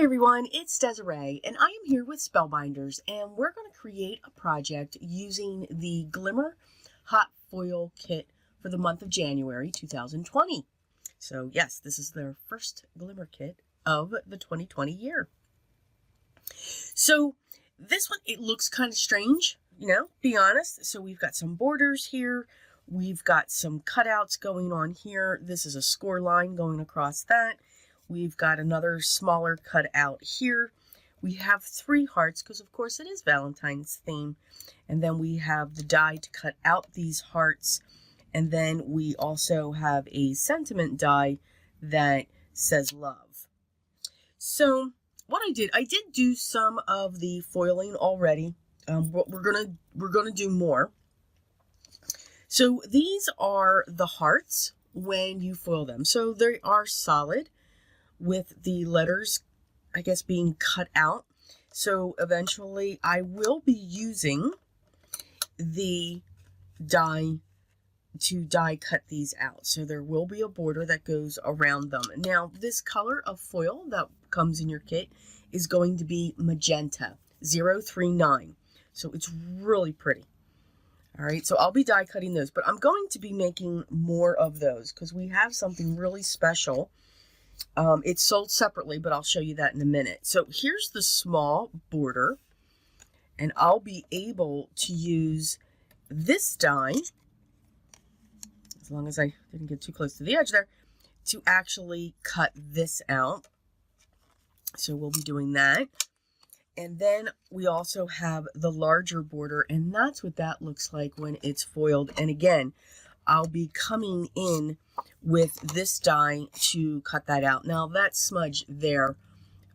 everyone, it's Desiree, and I am here with Spellbinders, and we're going to create a project using the Glimmer Hot Foil Kit for the month of January 2020. So yes, this is their first Glimmer kit of the 2020 year. So this one, it looks kind of strange, be honest. So we've got some borders here. We've got some cutouts going on here. This is a score line going across that. We've got another smaller cutout here. We have 3 hearts because, of course, it is Valentine's theme. And then we have the die to cut out these hearts. And then we also have a sentiment die that says love. So what I did do some of the foiling already. We're gonna do more. So these are the hearts when you foil them. So they are solid with the letters, I guess, being cut out. So eventually I will be using the die to die cut these out. So there will be a border that goes around them. Now this color of foil that comes in your kit is going to be magenta 039. So it's really pretty. All right, so I'll be die cutting those, but I'm going to be making more of those because we have something really special. It's sold separately, but I'll show you that in a minute. So here's the small border, and I'll be able to use this die, as long as I didn't get too close to the edge there, to actually cut this out. So we'll be doing that. And then we also have the larger border, and that's what that looks like when it's foiled. And again, I'll be coming in with this die to cut that out. Now that smudge there,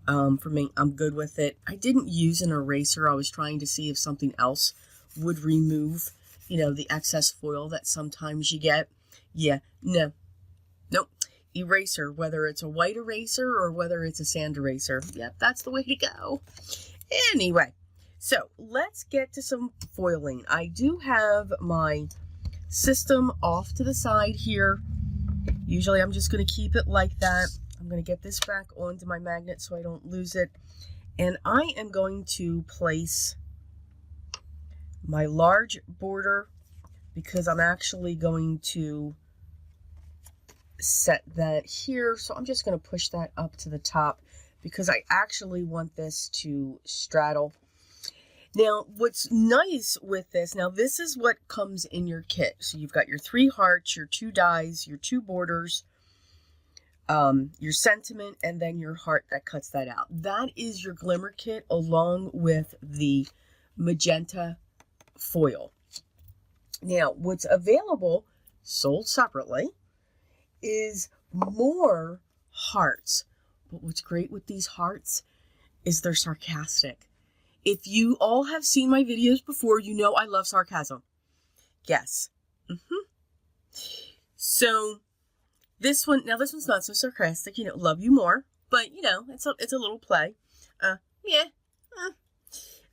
for me, I'm good with it. I didn't use an eraser. I was trying to see if something else would remove, the excess foil that sometimes you get. Yeah, nope. Eraser, whether it's a white eraser or whether it's a sand eraser. Yep, that's the way to go. Anyway, so let's get to some foiling. I do have my system off to the side here. Usually I'm just going to keep it like that. I'm going to get this back onto my magnet so I don't lose it. And I am going to place my large border because I'm actually going to set that here. So I'm just going to push that up to the top because I actually want this to straddle. Now, what's nice with this, now this is what comes in your kit. So you've got your 3 hearts, your 2 dies, your 2 borders, your sentiment, and then your heart that cuts that out. That is your Glimmer kit along with the magenta foil. Now, what's available, sold separately, is more hearts. But what's great with these hearts is they're sarcastic. If you all have seen my videos before, you know I love sarcasm. Yes. So this one, now this one's not so sarcastic, love you more, but it's a little play.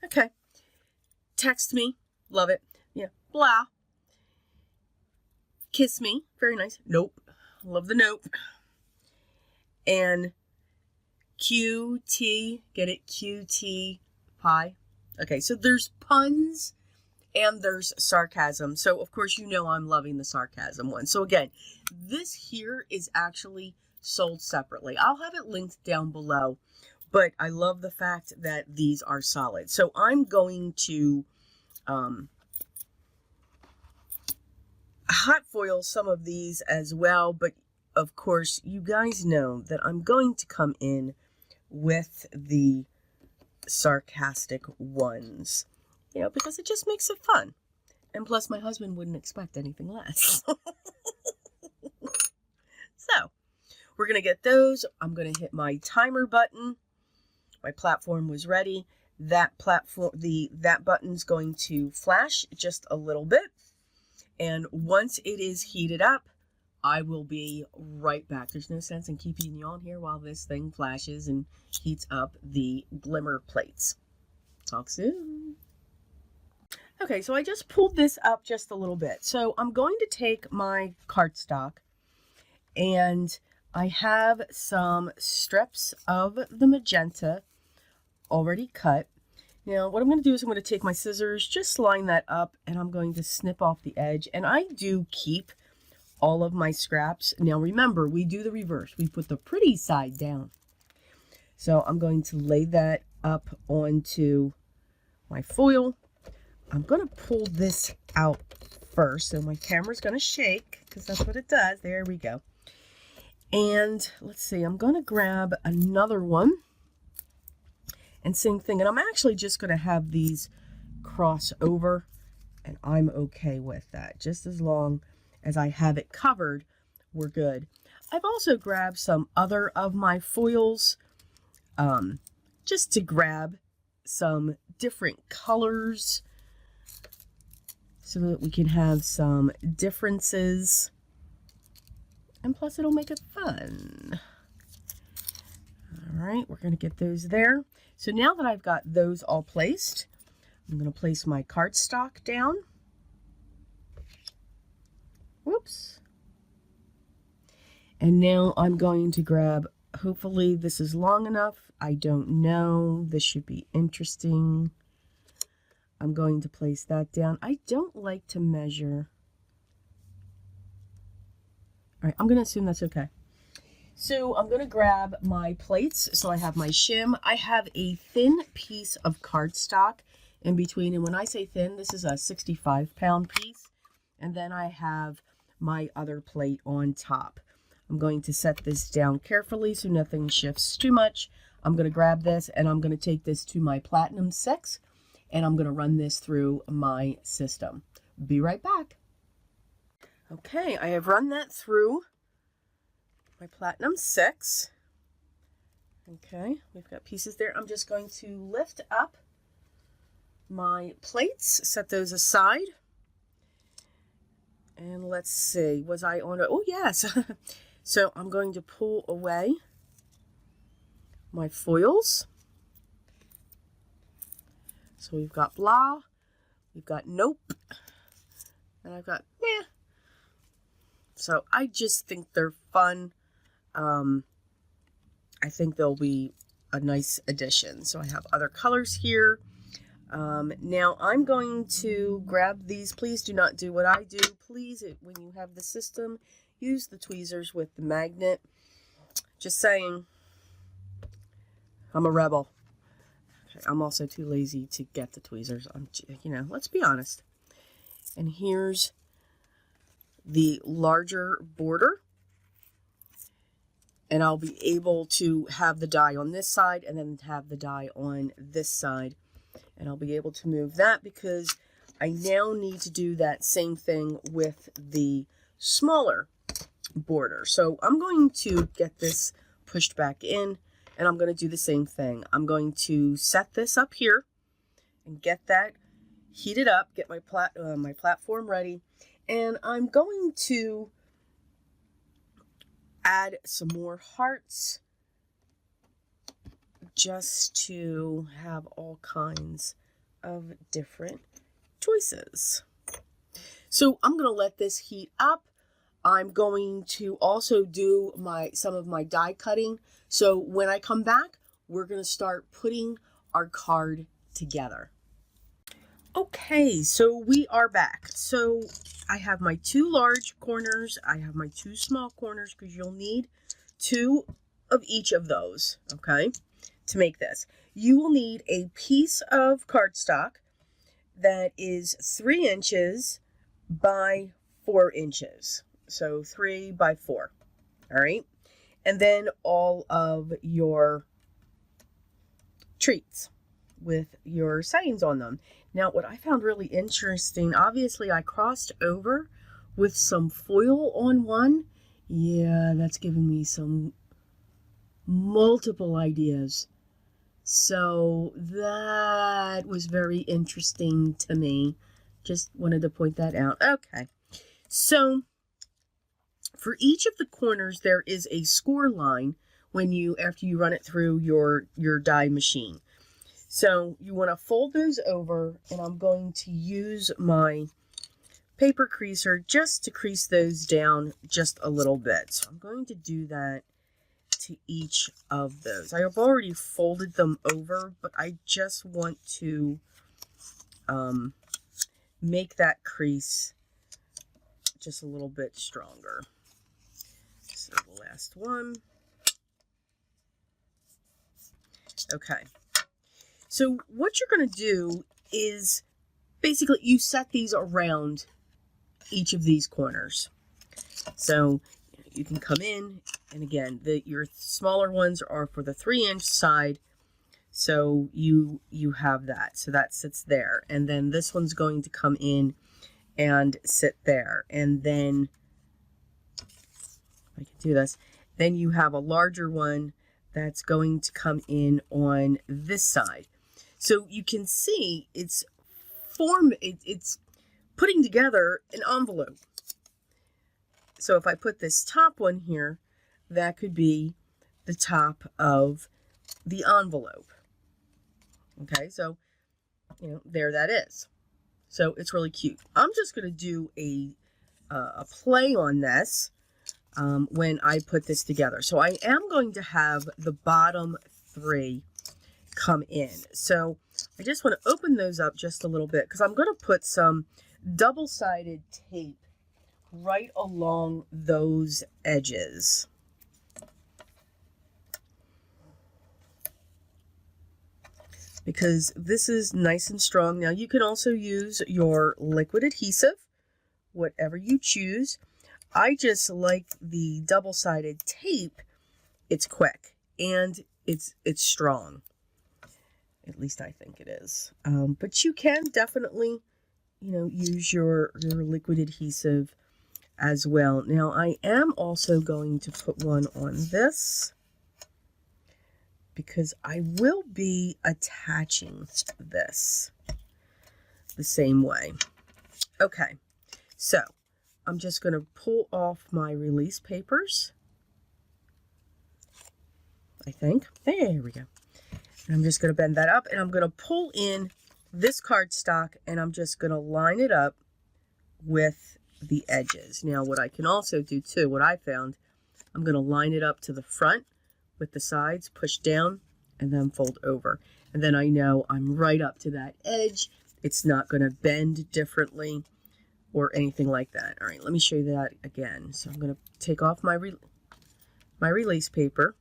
Okay. Text me, love it. Blah. Kiss me, very nice. Nope. Love the nope. And QT, get it? QT pie. Okay, so there's puns and there's sarcasm. So, of course, I'm loving the sarcasm one. So, again, this here is actually sold separately. I'll have it linked down below, but I love the fact that these are solid. So, I'm going to hot foil some of these as well, but, of course, you guys know that I'm going to come in with the sarcastic ones, because it just makes it fun. And plus my husband wouldn't expect anything less. So we're going to get those. I'm going to hit my timer button. My platform was ready. That button's going to flash just a little bit. And once it is heated up, I will be right back. There's no sense in keeping you on here while this thing flashes and heats up the Glimmer plates. Talk soon. Okay, so I just pulled this up just a little bit. So I'm going to take my cardstock and I have some strips of the magenta already cut. Now what I'm going to do is I'm going to take my scissors, just line that up, and I'm going to snip off the edge. And I do keep all of my scraps. Now remember, we do the reverse. We put the pretty side down. So I'm going to lay that up onto my foil. I'm going to pull this out first. So my camera's going to shake because that's what it does. There we go. And let's see, I'm going to grab another one. And same thing. And I'm actually just going to have these cross over. And I'm okay with that. Just as long as I have it covered, we're good. I've also grabbed some other of my foils just to grab some different colors so that we can have some differences. And plus it'll make it fun. All right, we're going to get those there. So now that I've got those all placed, I'm going to place my cardstock down. Whoops. And now I'm going to grab, hopefully this is long enough. I don't know. This should be interesting. I'm going to place that down. I don't like to measure. All right, I'm going to assume that's okay. So I'm going to grab my plates. So I have my shim. I have a thin piece of cardstock in between. And when I say thin, this is a 65-pound piece. And then I have my other plate on top. I'm going to set this down carefully so nothing shifts too much. I'm going to grab this and I'm going to take this to my Platinum 6 and I'm going to run this through my system. Be right back. Okay, I have run that through my Platinum 6. Okay, we've got pieces there. I'm just going to lift up my plates, set those aside. And let's see, was I on it? Oh, yes. So I'm going to pull away my foils. So we've got blah, we've got nope, and I've got meh. So I just think they're fun. I think they'll be a nice addition. So I have other colors here. Now I'm going to grab these. Please do not do what I do. Please, when you have the system, use the tweezers with the magnet. Just saying, I'm a rebel. I'm also too lazy to get the tweezers. Let's be honest. And here's the larger border. And I'll be able to have the die on this side and then have the die on this side. And I'll be able to move that because I now need to do that same thing with the smaller border. So I'm going to get this pushed back in and I'm going to do the same thing. I'm going to set this up here and get that heated up, get my platform ready. And I'm going to add some more hearts just to have all kinds of different choices. So I'm going to let this heat up. I'm going to also do some of my die cutting. So when I come back, we're going to start putting our card together. Okay, so we are back. So I have my 2 large corners. I have my 2 small corners because you'll need 2 of each of those, okay, to make this. You will need a piece of cardstock that is 3 inches by 4 inches. So 3 by 4, all right? And then all of your treats with your sayings on them. Now, what I found really interesting, obviously I crossed over with some foil on one. Yeah, that's giving me some multiple ideas. So that was very interesting to me. Just wanted to point that out. Okay, so for each of the corners, there is a score line after you run it through your die machine. So you want to fold those over, and I'm going to use my paper creaser just to crease those down just a little bit. So I'm going to do that to each of those. I have already folded them over, but I just want to make that crease just a little bit stronger. So the last one. Okay. So what you're going to do is basically you set these around each of these corners. So you can come in, and again, your smaller ones are for the 3-inch side. So you have that. So that sits there. And then this one's going to come in and sit there. And then, if I can do this, then you have a larger one that's going to come in on this side. So you can see it's putting together an envelope. So if I put this top one here, that could be the top of the envelope. Okay, so, there that is. So it's really cute. I'm just going to do a play on this when I put this together. So I am going to have the bottom 3 come in. So I just want to open those up just a little bit because I'm going to put some double-sided tape right along those edges. Because this is nice and strong. Now you can also use your liquid adhesive, whatever you choose. I just like the double-sided tape. It's quick and it's strong. At least I think it is. But you can definitely, use your liquid adhesive as well. Now I am also going to put one on this, because I will be attaching this the same way. Okay, so I'm just going to pull off my release papers, I think. There we go. And I'm just going to bend that up, and I'm going to pull in this cardstock, and I'm just going to line it up with the edges. Now, what I can also do too, what I found, I'm going to line it up to the front with the sides, push down, and then fold over. And then I know I'm right up to that edge. It's not going to bend differently or anything like that. All right, let me show you that again. So I'm going to take off my release paper.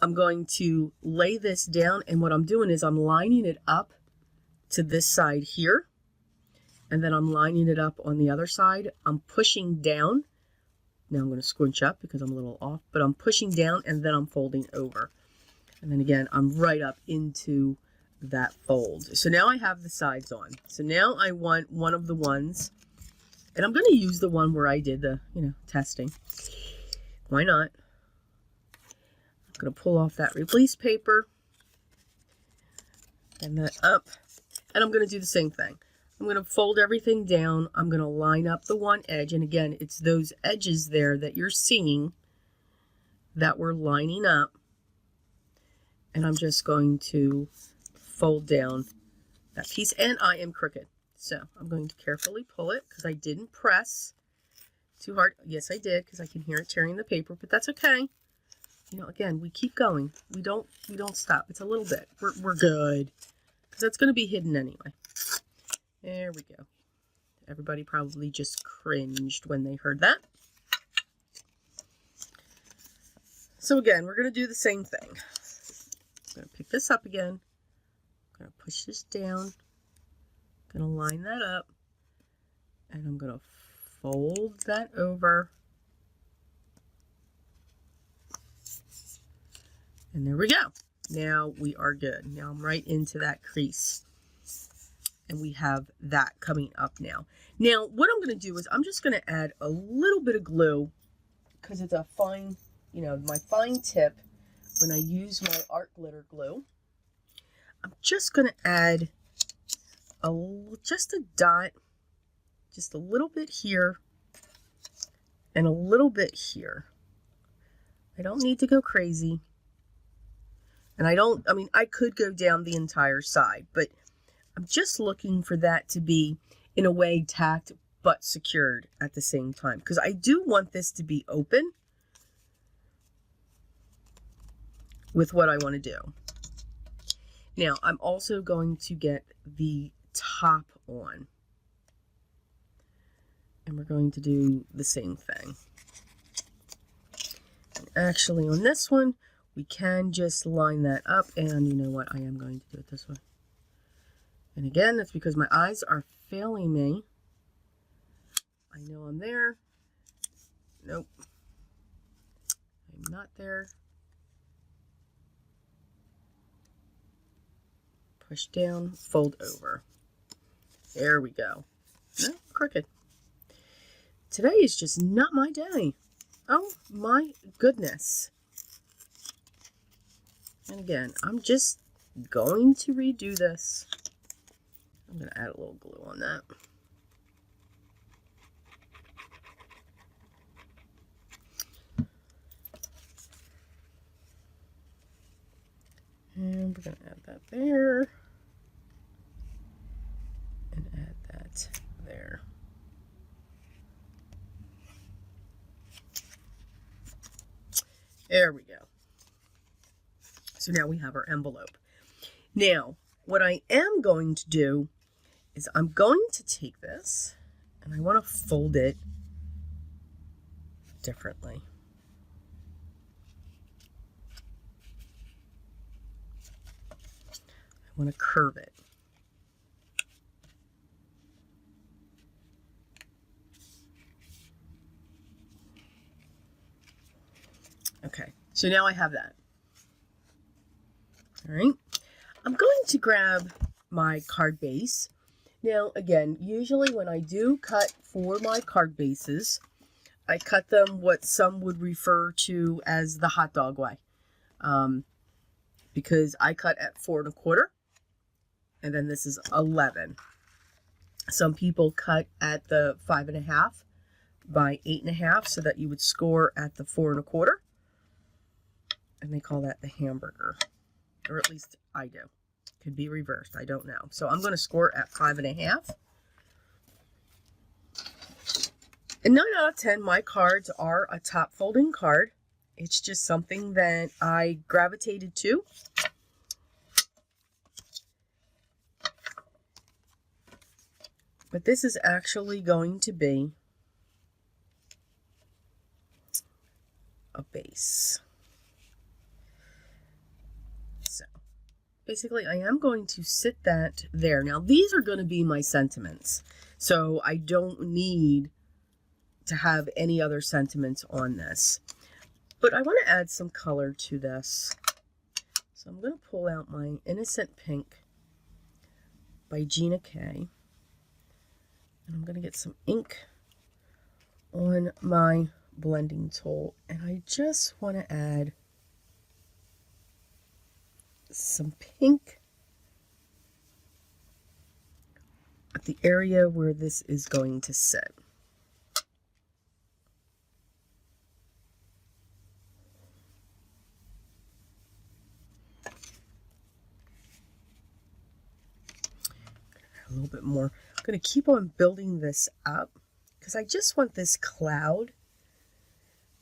I'm going to lay this down, and what I'm doing is I'm lining it up to this side here, and then I'm lining it up on the other side. I'm pushing down. Now I'm going to squinch up because I'm a little off, but I'm pushing down and then I'm folding over. And then again, I'm right up into that fold. So now I have the sides on. So now I want one of the ones, and I'm going to use the one where I did the, testing. Why not? I'm going to pull off that release paper and that up, and I'm going to do the same thing. I'm going to fold everything down. I'm going to line up the one edge. And again, it's those edges there that you're seeing that we're lining up. And I'm just going to fold down that piece. And I am crooked. So I'm going to carefully pull it because I didn't press too hard. Yes, I did, because I can hear it tearing the paper, but that's okay. Again, we keep going. We don't stop. It's a little bit. We're good, because that's going to be hidden anyway. There we go. Everybody probably just cringed when they heard that. So again, we're going to do the same thing. I'm going to pick this up again. I'm going to push this down. I'm going to line that up. And I'm going to fold that over. And there we go. Now we are good. Now I'm right into that crease. And we have that coming up now. Now, what I'm going to do is I'm just going to add a little bit of glue, because it's a fine, my fine tip when I use my art glitter glue. I'm just going to add just a dot, just a little bit here, and a little bit here. I don't need to go crazy. And I could go down the entire side, but I'm just looking for that to be in a way tacked but secured at the same time, because I do want this to be open with what I want to do. Now, I'm also going to get the top on, and we're going to do the same thing. And actually, on this one, we can just line that up, and you know what? I am going to do it this way. And again, that's because my eyes are failing me. I know I'm there. Nope. I'm not there. Push down, fold over. There we go. No, crooked. Today is just not my day. Oh my goodness. And again, I'm just going to redo this. I'm going to add a little glue on that. And we're going to add that there. And add that there. There we go. So now we have our envelope. Now, what I am going to do is I'm going to take this and I want to fold it differently. I want to curve it. Okay, so now I have that. All right, I'm going to grab my card base. Now, again, usually when I do cut for my card bases, I cut them what some would refer to as the hot dog way. Because I cut at 4 1/4, and then this is 11. Some people cut at the 5 1/2 by 8 1/2, so that you would score at the 4 1/4. And they call that the hamburger, or at least I do. Could be reversed, I don't know. So I'm going to score at 5 1/2. And 9 out of 10, my cards are a top folding card. It's just something that I gravitated to. But this is actually going to be a base. So basically I am going to sit that there. Now these are going to be my sentiments. So I don't need to have any other sentiments on this. But I want to add some color to this. So I'm going to pull out my Innocent Pink by Gina K. And I'm going to get some ink on my blending tool. And I just want to add some pink at the area where this is going to sit. A little bit more. I'm going to keep on building this up because I just want this cloud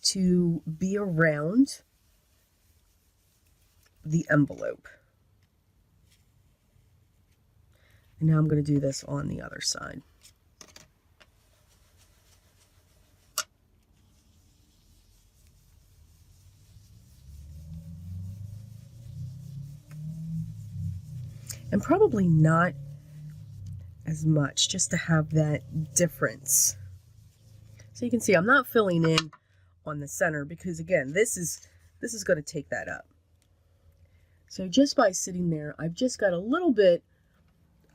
to be around the envelope. And now I'm going to do this on the other side. And probably not as much, just to have that difference. So you can see I'm not filling in on the center because again, this is going to take that up. So just by sitting there, I've just got a little bit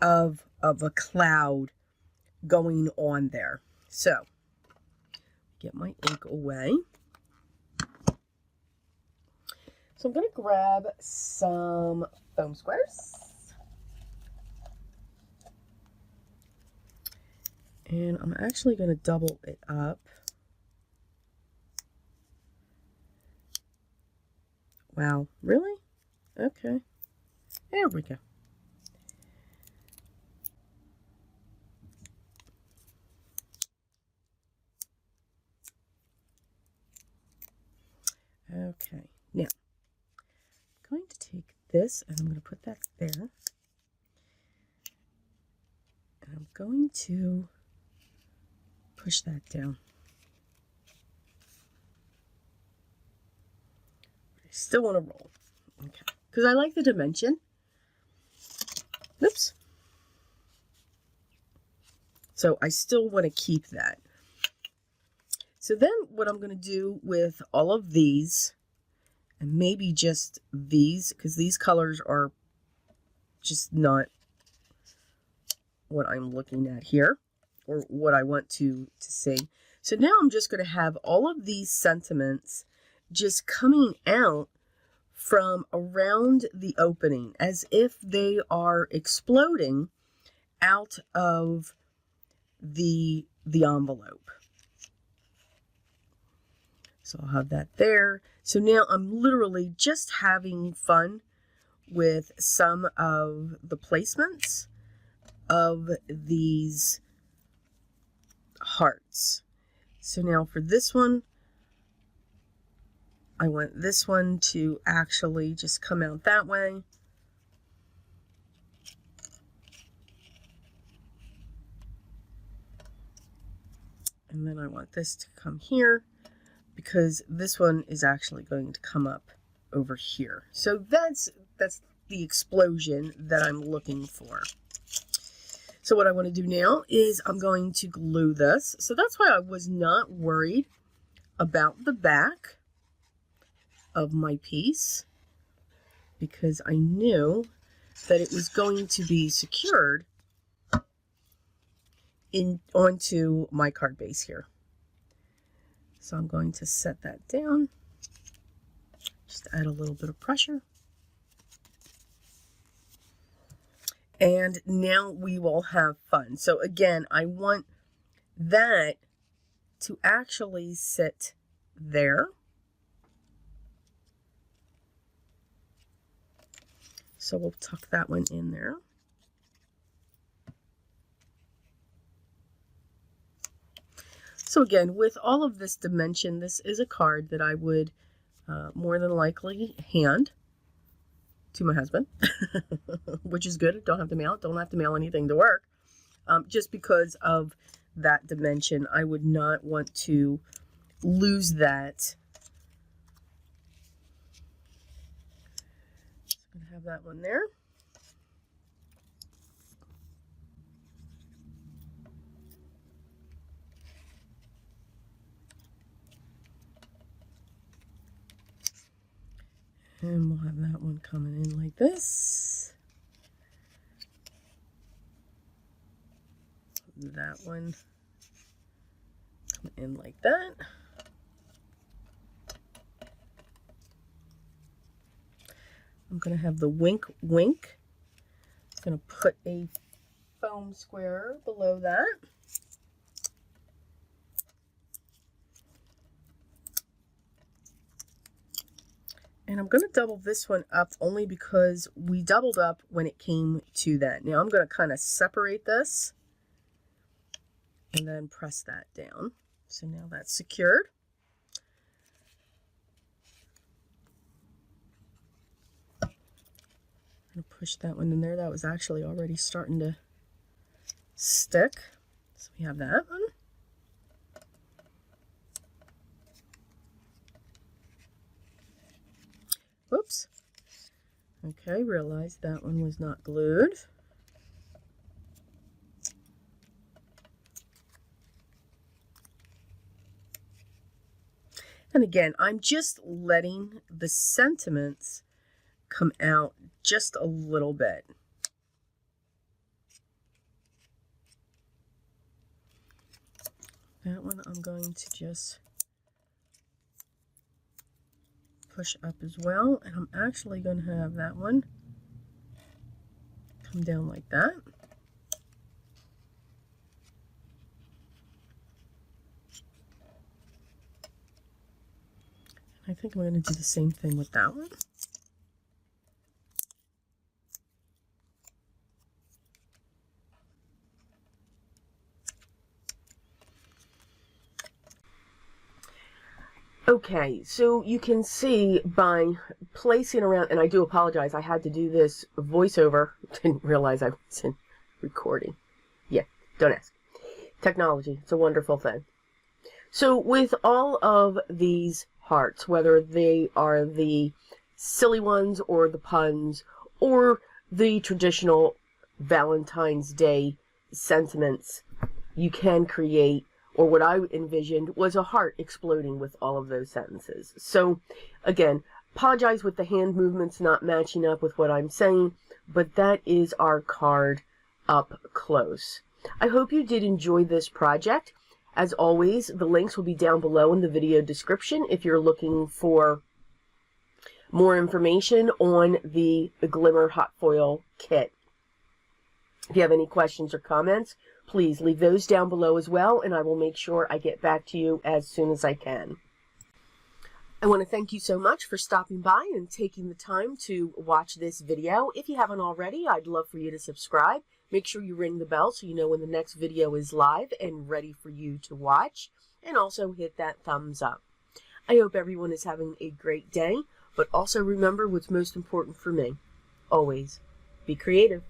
of a cloud going on there. So get my ink away. So I'm going to grab some foam squares. And I'm actually going to double it up. Wow, really? Okay. There we go. Okay, now I'm going to take this and I'm going to put that there. And I'm going to push that down. I still want to roll. Okay, because I like the dimension. Oops. So I still want to keep that. So then what I'm going to do with all of these, and maybe just these, because these colors are just not what I'm looking at here, or what I want to see. So now I'm just going to have all of these sentiments just coming out from around the opening, as if they are exploding out of the envelope. So I'll have that there. So now I'm literally just having fun with some of the placements of these hearts. So now for this one, I want this one to actually just come out that way. And then I want this to come here, because this one is actually going to come up over here. So that's the explosion that I'm looking for. So what I want to do now is I'm going to glue this. So that's why I was not worried about the back of my piece, because I knew that it was going to be secured onto my card base here. So I'm going to set that down, just add a little bit of pressure. And now we will have fun. So again, I want that to actually sit there. So we'll tuck that one in there. So again, with all of this dimension, this is a card that I would more than likely hand to my husband, which is good. Don't have to mail anything to work. Just because of that dimension, I would not want to lose that. I'm gonna have that one there. And we'll have that one coming in like this. That one coming in like that. I'm going to have the wink wink. I'm going to put a foam square below that. And I'm going to double this one up only because we doubled up when it came to that. Now I'm going to kind of separate this and then press that down. So now that's secured. I'm going to push that one in there. That was actually already starting to stick. So we have that one. Whoops. Okay, realized that one was not glued. And again, I'm just letting the sentiments come out just a little bit. That one I'm going to just push up as well, and I'm actually going to have that one come down like that. I think I'm going to do the same thing with that one. Okay, so you can see by placing around, and I do apologize, I had to do this voiceover. Didn't realize I was in recording. Yeah, don't ask. Technology, it's a wonderful thing. So with all of these hearts, whether they are the silly ones or the puns or the traditional Valentine's Day sentiments, you can create, or what I envisioned was a heart exploding with all of those sentences. So again, apologize with the hand movements not matching up with what I'm saying, but that is our card up close. I hope you did enjoy this project. As always, the links will be down below in the video description if you're looking for more information on the Glimmer Hot Foil Kit. If you have any questions or comments, please leave those down below as well, and I will make sure I get back to you as soon as I can. I want to thank you so much for stopping by and taking the time to watch this video. If you haven't already, I'd love for you to subscribe. Make sure you ring the bell so you know when the next video is live and ready for you to watch. And also hit that thumbs up. I hope everyone is having a great day, but also remember what's most important for me. Always be creative.